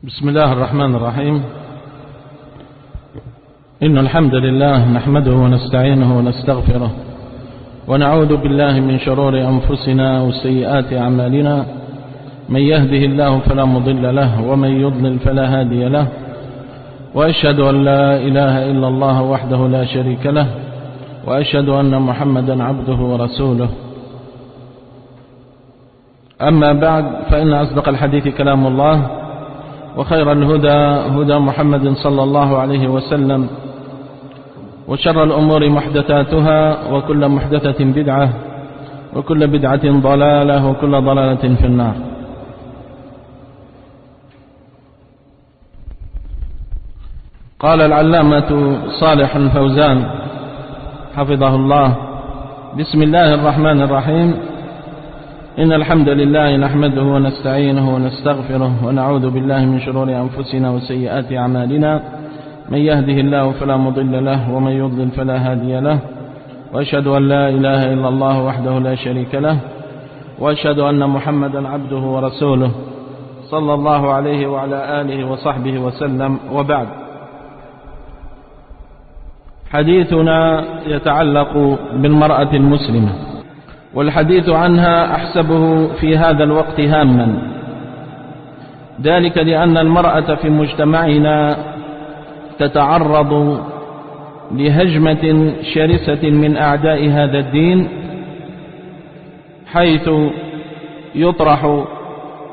بسم الله الرحمن الرحيم. إن الحمد لله نحمده ونستعينه ونستغفره ونعوذ بالله من شرور أنفسنا وسيئات أعمالنا، من يهده الله فلا مضل له ومن يضلل فلا هادي له، وأشهد أن لا إله إلا الله وحده لا شريك له، وأشهد أن محمدا عبده ورسوله. أما بعد، فإن أصدق الحديث كلام الله، وخير الهدى هدى محمد صلى الله عليه وسلم، وشر الأمور محدثاتها، وكل محدثة بدعة، وكل بدعة ضلالة، وكل ضلالة في النار. قال العلامة صالح الفوزان حفظه الله: بسم الله الرحمن الرحيم. إن الحمد لله نحمده ونستعينه ونستغفره ونعوذ بالله من شرور أنفسنا وسيئات أعمالنا، من يهده الله فلا مضل له ومن يضلل فلا هادي له، وأشهد أن لا إله إلا الله وحده لا شريك له، وأشهد أن محمدا عبده ورسوله صلى الله عليه وعلى آله وصحبه وسلم. وبعد، حديثنا يتعلق بالمرأة المسلمة، والحديث عنها أحسبه في هذا الوقت هاما، ذلك لأن المرأة في مجتمعنا تتعرض لهجمة شرسة من أعداء هذا الدين، حيث يطرح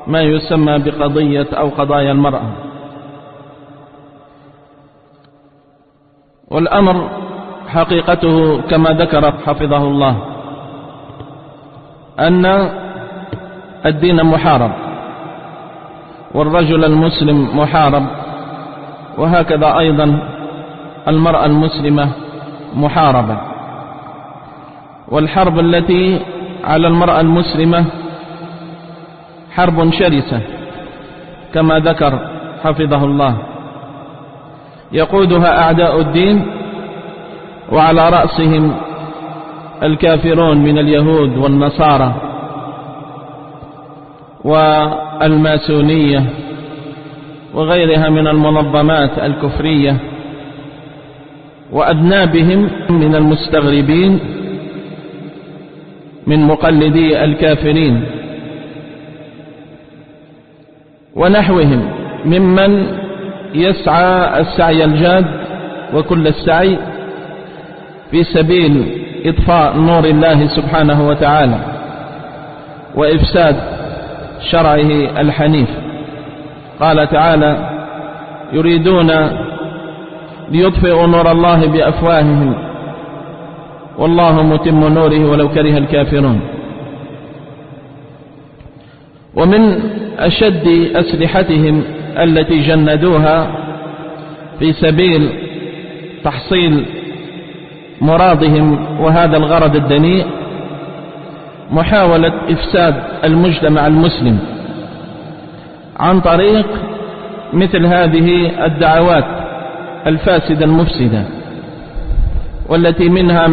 ما يسمى بقضية أو قضايا المرأة. والأمر حقيقته كما ذكر حفظه الله أن الدين محارب، والرجل المسلم محارب، وهكذا أيضا المرأة المسلمة محاربة. والحرب التي على المرأة المسلمة حرب شرسة كما ذكر حفظه الله، يقودها أعداء الدين، وعلى رأسهم الكافرون من اليهود والنصارى والماسونية وغيرها من المنظمات الكفرية، وأذنابهم من المستغربين من مقلدي الكافرين ونحوهم ممن يسعى السعي الجاد وكل السعي في سبيل إطفاء نور الله سبحانه وتعالى وإفساد شرعه الحنيف. قال تعالى: يريدون ليطفئوا نور الله بأفواههم والله متم نوره ولو كره الكافرون. ومن أشد أسلحتهم التي جندوها في سبيل تحصيل مرادهم وهذا الغرض الدنيء محاولة إفساد المجتمع المسلم عن طريق مثل هذه الدعوات الفاسدة المفسدة، والتي منها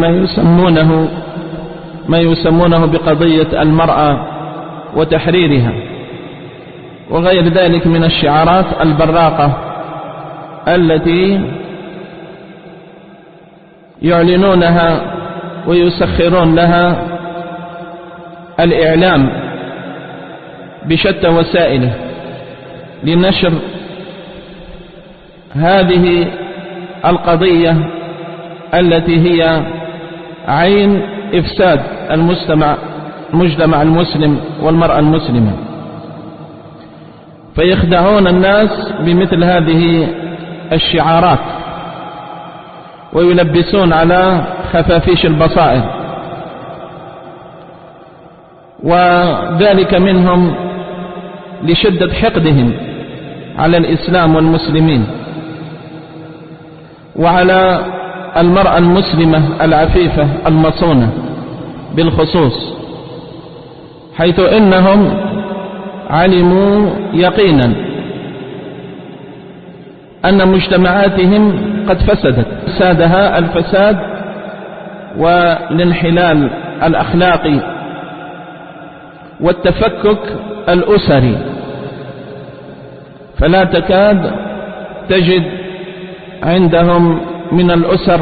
ما يسمونه بقضية المرأة وتحريرها، وغير ذلك من الشعارات البراقة التي يعلنونها ويسخرون لها الإعلام بشتى وسائله لنشر هذه القضية التي هي عين إفساد المجتمع المسلم والمرأة المسلمة. فيخدعون الناس بمثل هذه الشعارات ويلبسون على خفافيش البصائر، وذلك منهم لشدة حقدهم على الإسلام والمسلمين وعلى المرأة المسلمة العفيفة المصونة بالخصوص، حيث إنهم علموا يقينا أن مجتمعاتهم قد فسدت، فسادها الفساد والانحلال الأخلاقي والتفكك الأسري، فلا تكاد تجد عندهم من الأسر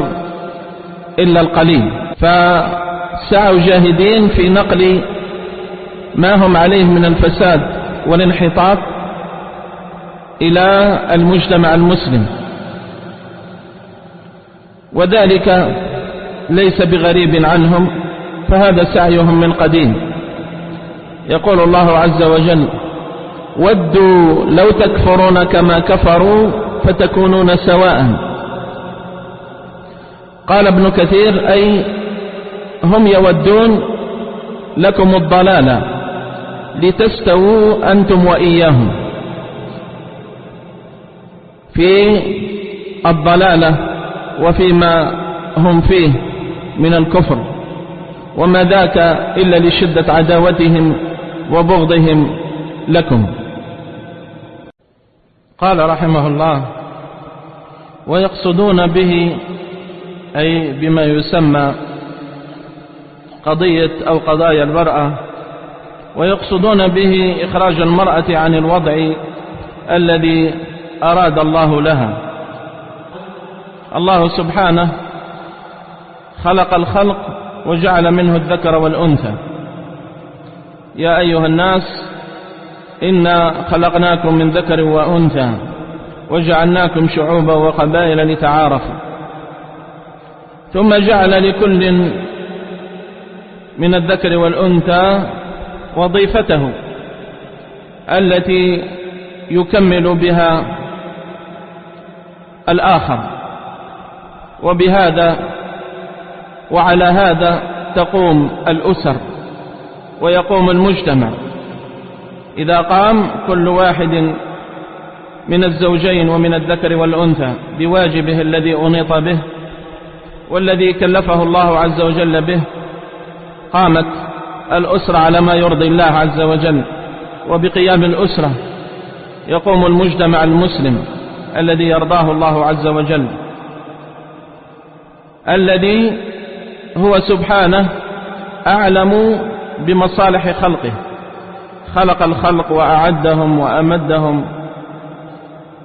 إلا القليل، فسعوا جاهدين في نقل ما هم عليه من الفساد والانحطاط إلى المجتمع المسلم، وذلك ليس بغريب عنهم، فهذا سعيهم من قديم. يقول الله عز وجل: ودوا لو تكفرون كما كفروا فتكونون سواء. قال ابن كثير: أي هم يودون لكم الضلالة لتستووا أنتم وإياهم في الضلالة وفيما هم فيه من الكفر، وما ذاك إلا لشدة عداوتهم وبغضهم لكم. قال رحمه الله: ويقصدون به، أي بما يسمى قضية أو قضايا المرأة، ويقصدون به إخراج المرأة عن الوضع الذي أراد الله لها. الله سبحانه خلق الخلق وجعل منه الذكر والأنثى. يا أيها الناس إنا خلقناكم من ذكر وأنثى وجعلناكم شعوبا وقبائل لتعارفوا، ثم جعل لكل من الذكر والأنثى وظيفته التي يكمل بها الآخر، وبهذا وعلى هذا تقوم الأسر ويقوم المجتمع. إذا قام كل واحد من الزوجين ومن الذكر والأنثى بواجبه الذي أنيط به والذي كلفه الله عز وجل به، قامت الأسرة على ما يرضي الله عز وجل، وبقيام الأسرة يقوم المجتمع المسلم الذي يرضاه الله عز وجل، الذي هو سبحانه أعلم بمصالح خلقه. خلق الخلق وأعدهم وأمدهم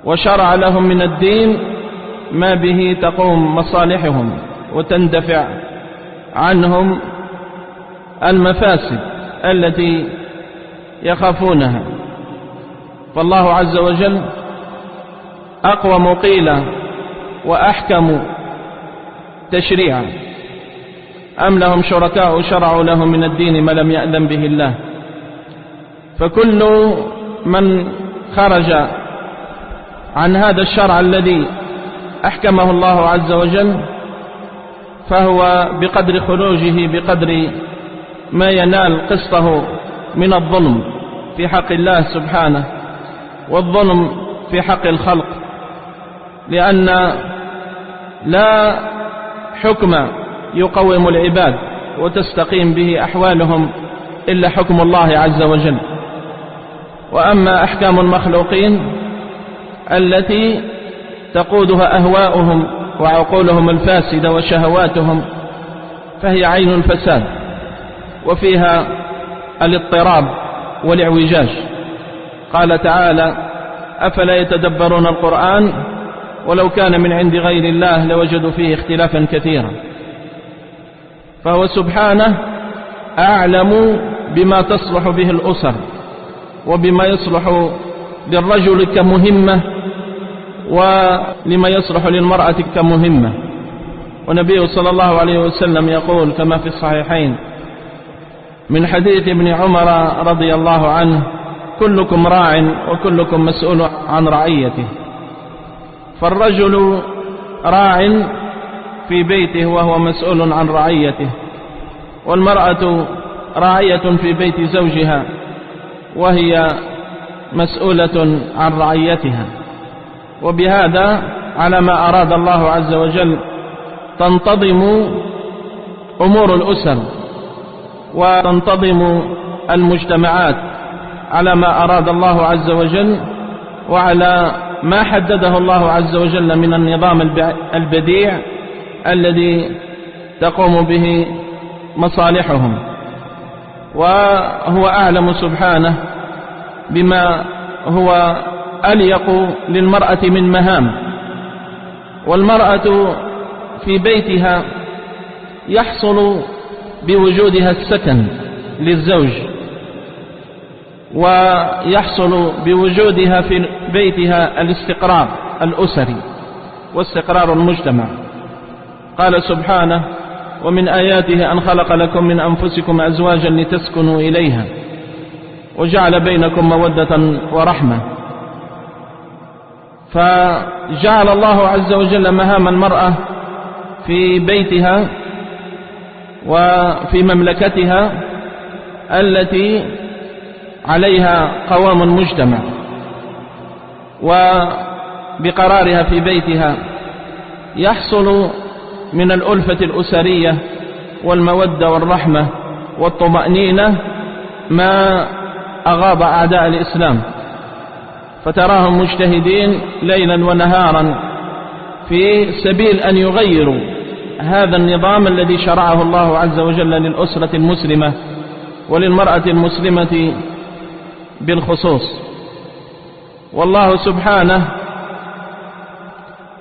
وشرع لهم من الدين ما به تقوم مصالحهم وتندفع عنهم المفاسد التي يخافونها. فالله عز وجل أقوم قيلا وأحكم تشريعا، أم لهم شركاء شرعوا لهم من الدين ما لم يأذن به الله. فكل من خرج عن هذا الشرع الذي أحكمه الله عز وجل فهو بقدر خروجه بقدر ما ينال قسطه من الظلم في حق الله سبحانه والظلم في حق الخلق، لأن لا حكم يقوم العباد وتستقيم به أحوالهم إلا حكم الله عز وجل. وأما أحكام المخلوقين التي تقودها أهواؤهم وعقولهم الفاسدة وشهواتهم فهي عين الفساد، وفيها الاضطراب والاعوجاج. قال تعالى: أفلا يتدبرون القرآن ولو كان من عند غير الله لوجدوا فيه اختلافا كثيرا. فهو سبحانه أعلم بما تصلح به الأسر وبما يصلح للرجل كمهمة ولما يصلح للمرأة كمهمة. ونبيه صلى الله عليه وسلم يقول كما في الصحيحين من حديث ابن عمر رضي الله عنه: كلكم راع وكلكم مسؤول عن رعيته. فالرجل راع في بيته وهو مسؤول عن رعيته، والمرأة راعية في بيت زوجها وهي مسؤولة عن رعيتها. وبهذا على ما أراد الله عز وجل تنتظم أمور الأسر وتنتظم المجتمعات على ما أراد الله عز وجل وعلى ما حدده الله عز وجل من النظام البديع الذي تقوم به مصالحهم. وهو أعلم سبحانه بما هو أليق للمرأة من مهام. والمرأة في بيتها يحصل بوجودها السكن للزوج، ويحصل بوجودها في بيتها الاستقرار الأسري واستقرار المجتمع. قال سبحانه: ومن آياته أن خلق لكم من أنفسكم أزواجا لتسكنوا إليها وجعل بينكم مودة ورحمة. فجعل الله عز وجل مهام المرأة في بيتها وفي مملكتها التي عليها قوام المجتمع، وبقرارها في بيتها يحصل من الألفة الأسرية والمودة والرحمة والطمأنينة ما أغاض أعداء الإسلام، فتراهم مجتهدين ليلا ونهارا في سبيل أن يغيروا هذا النظام الذي شرعه الله عز وجل للأسرة المسلمة وللمرأة المسلمة بالخصوص. والله سبحانه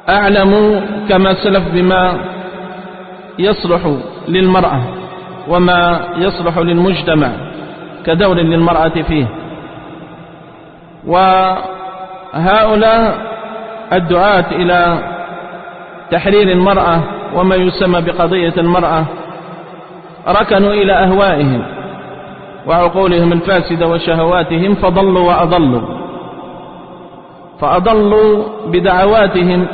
أعلم كما سلف بما يصلح للمرأة وما يصلح للمجتمع كدور للمرأة فيه. وهؤلاء الدعاة إلى تحرير المرأة وما يسمى بقضية المرأة ركنوا إلى أهوائهم وعقولهم الفاسدة وشهواتهم فضلوا فأضلوا بدعواتهم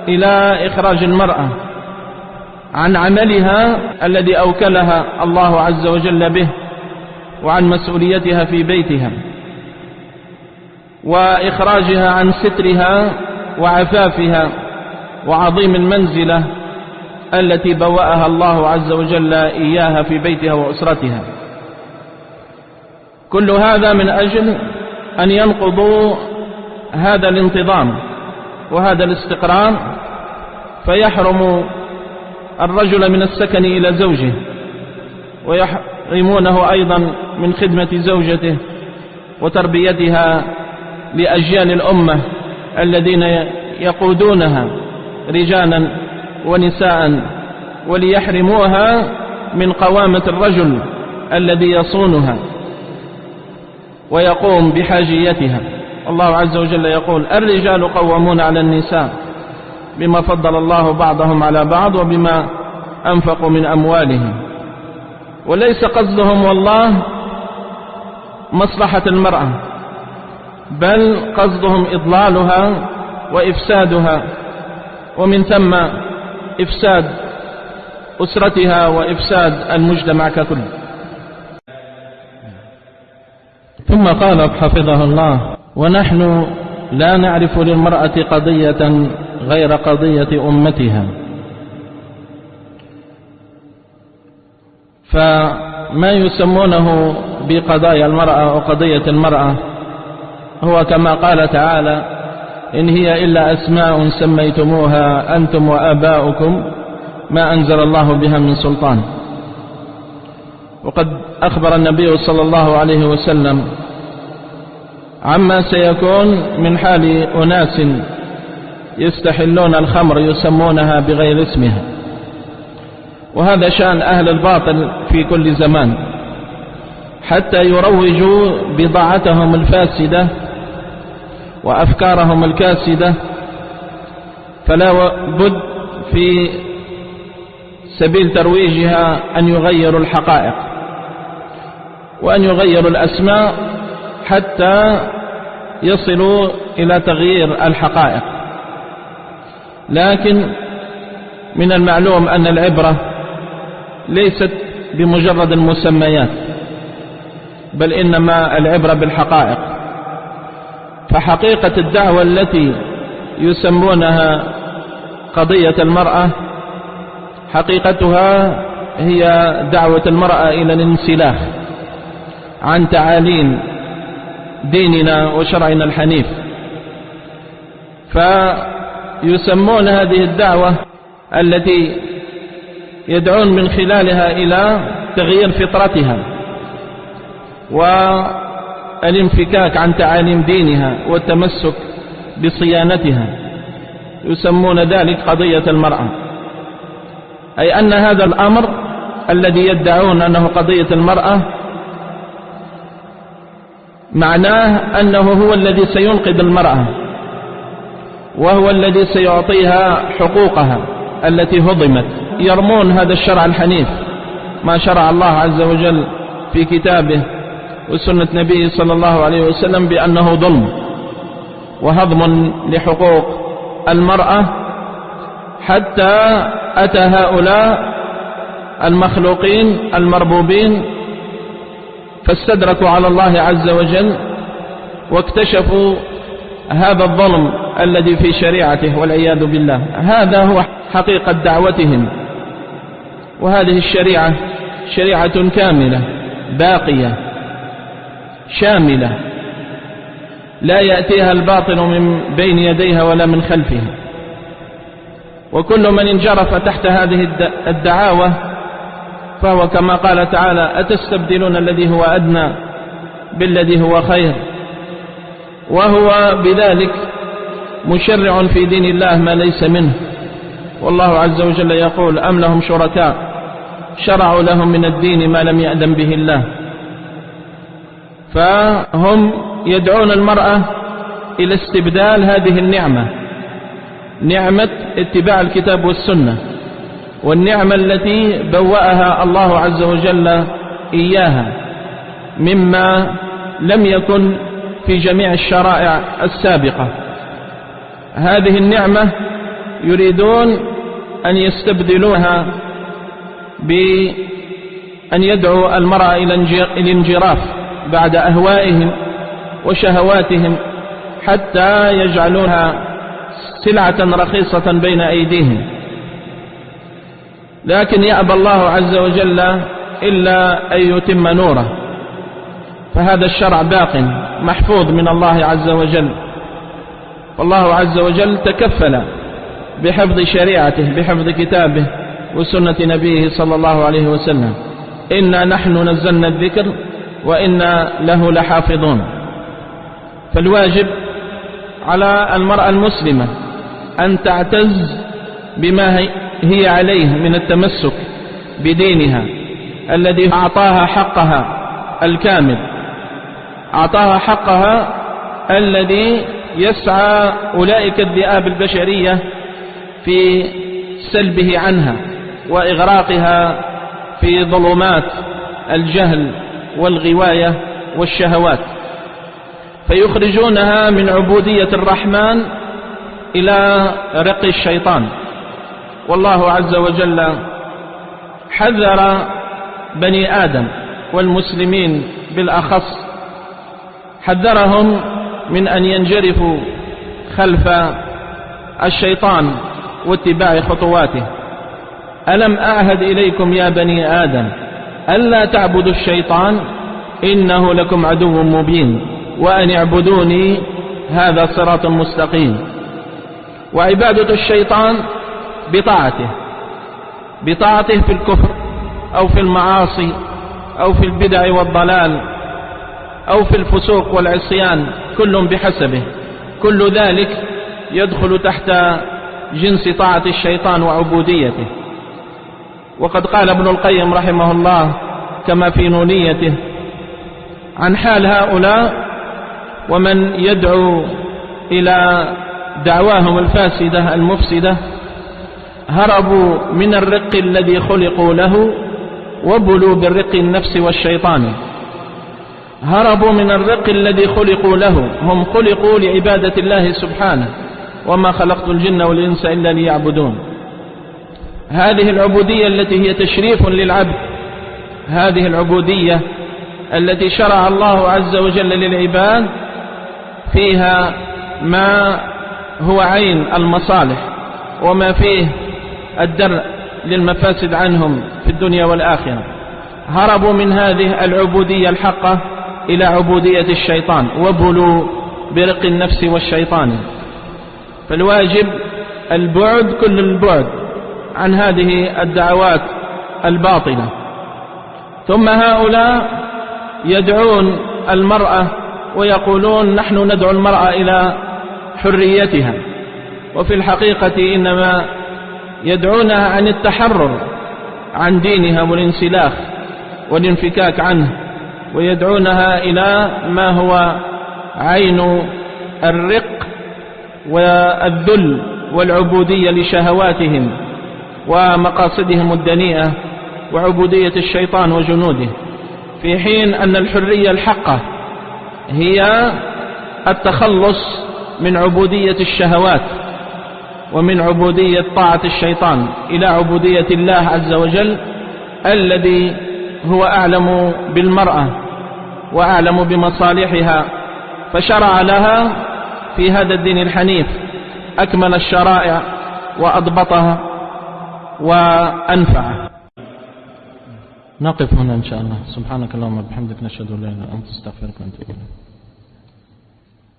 إلى إخراج المرأة عن عملها الذي أوكلها الله عز وجل به وعن مسؤوليتها في بيتها، وإخراجها عن سترها وعفافها وعظيم المنزلة التي بوأها الله عز وجل إياها في بيتها وأسرتها. كل هذا من أجل أن ينقضوا هذا الانتظام وهذا الاستقرار، فيحرم الرجل من السكن إلى زوجه، ويحرمونه أيضا من خدمة زوجته وتربيتها لأجيال الأمة الذين يقودونها رجالا ونساء، وليحرموها من قوامة الرجل الذي يصونها ويقوم بحاجيتها. الله عز وجل يقول: الرجال قوامون على النساء بما فضل الله بعضهم على بعض وبما أنفقوا من أموالهم. وليس قصدهم والله مصلحة المرأة، بل قصدهم إضلالها وإفسادها، ومن ثم إفساد أسرتها وإفساد المجتمع ككل. ثم قال حفظه الله: ونحن لا نعرف للمرأة قضية غير قضية أمتها. فما يسمونه بقضايا المرأة وقضية المرأة هو كما قال تعالى: إن هي إلا أسماء سميتموها أنتم وآباؤكم ما أنزل الله بها من سلطان. وقد أخبر النبي صلى الله عليه وسلم عما سيكون من حال أناس يستحلون الخمر يسمونها بغير اسمها، وهذا شأن أهل الباطل في كل زمان، حتى يروجوا بضاعتهم الفاسدة وأفكارهم الكاسدة. فلا بد في سبيل ترويجها أن يغيروا الحقائق وأن يغيروا الأسماء حتى يصلوا إلى تغيير الحقائق. لكن من المعلوم أن العبرة ليست بمجرد المسميات، بل إنما العبرة بالحقائق. فحقيقة الدعوة التي يسمونها قضية المرأة حقيقتها هي دعوة المرأة إلى الانسلاخ عن تعاليم ديننا وشرعنا الحنيف. فيسمون هذه الدعوة التي يدعون من خلالها إلى تغيير فطرتها والانفكاك عن تعاليم دينها والتمسك بصيانتها، يسمون ذلك قضية المرأة، أي أن هذا الأمر الذي يدعون أنه قضية المرأة معناه أنه هو الذي سينقذ المرأة، وهو الذي سيعطيها حقوقها التي هضمت. يرمون هذا الشرع الحنيف، ما شرع الله عز وجل في كتابه وسنة نبيه صلى الله عليه وسلم، بأنه ظلم وهضم لحقوق المرأة، حتى أتى هؤلاء المخلوقين المربوبين فاستدركوا على الله عز وجل واكتشفوا هذا الظلم الذي في شريعته والعياذ بالله. هذا هو حقيقة دعوتهم، وهذه الشريعة شريعة كاملة باقية شاملة، لا يأتيها الباطل من بين يديها ولا من خلفها. وكل من انجرف تحت هذه الدعاوى فهو كما قال تعالى: أتستبدلون الذي هو أدنى بالذي هو خير، وهو بذلك مشرع في دين الله ما ليس منه. والله عز وجل يقول: أم لهم شركاء شرعوا لهم من الدين ما لم يأذن به الله. فهم يدعون المرأة إلى استبدال هذه النعمة، نعمة اتباع الكتاب والسنة، والنعمة التي بوأها الله عز وجل إياها مما لم يكن في جميع الشرائع السابقة. هذه النعمة يريدون أن يستبدلوها بأن يدعوا المرأة إلى الانجراف بعد أهوائهم وشهواتهم، حتى يجعلونها سلعة رخيصة بين أيديهم. لكن يأبى الله عز وجل إلا أن يتم نوره، فهذا الشرع باق محفوظ من الله عز وجل، والله عز وجل تكفل بحفظ شريعته، بحفظ كتابه وسنة نبيه صلى الله عليه وسلم: إنا نحن نزلنا الذكر وإنا له لحافظون. فالواجب على المرأة المسلمة أن تعتز بما هي عليه من التمسك بدينها الذي أعطاها حقها الكامل، أعطاها حقها الذي يسعى أولئك الذئاب البشرية في سلبه عنها وإغراقها في ظلمات الجهل والغواية والشهوات، فيخرجونها من عبودية الرحمن إلى رق الشيطان. والله عز وجل حذر بني آدم والمسلمين بالأخص، حذرهم من أن ينجرفوا خلف الشيطان واتباع خطواته: ألم أعهد إليكم يا بني آدم ألا تعبدوا الشيطان إنه لكم عدو مبين وأن اعبدوني هذا صراط مستقيم. وعبادة الشيطان بطاعته في الكفر أو في المعاصي أو في البدع والضلال أو في الفسوق والعصيان، كل بحسبه، كل ذلك يدخل تحت جنس طاعة الشيطان وعبوديته. وقد قال ابن القيم رحمه الله كما في نونيته عن حال هؤلاء ومن يدعو إلى دعواهم الفاسدة المفسدة: هربوا من الرق الذي خلقوا له وبلوا بالرق النفس والشيطان. هربوا من الرق الذي خلقوا له، هم خلقوا لعبادة الله سبحانه: وما خلقت الجن والإنس إلا ليعبدون. هذه العبودية التي هي تشريف للعبد، هذه العبودية التي شرع الله عز وجل للعباد فيها ما هو عين المصالح وما فيه الدرء للمفاسد عنهم في الدنيا والآخرة. هربوا من هذه العبودية الحقة إلى عبودية الشيطان، وبلوا برق النفس والشيطان. فالواجب البعد كل البعد عن هذه الدعوات الباطلة. ثم هؤلاء يدعون المرأة ويقولون: نحن ندعو المرأة إلى حريتها، وفي الحقيقة إنما يدعونها عن التحرر عن دينها والانسلاخ والانفكاك عنه، ويدعونها إلى ما هو عين الرق والذل والعبودية لشهواتهم ومقاصدهم الدنيئة وعبودية الشيطان وجنوده، في حين أن الحرية الحقة هي التخلص من عبودية الشهوات ومن عبودية طاعة الشيطان إلى عبودية الله عز وجل الذي هو أعلم بالمرأة وأعلم بمصالحها، فشرع لها في هذا الدين الحنيف أكمل الشرائع وأضبطها وأنفعها. نقف هنا إن شاء الله. سبحانك اللهم وبحمدك، نشهد أن لا إله إلا أنت، نستغفرك ونتوب إليك.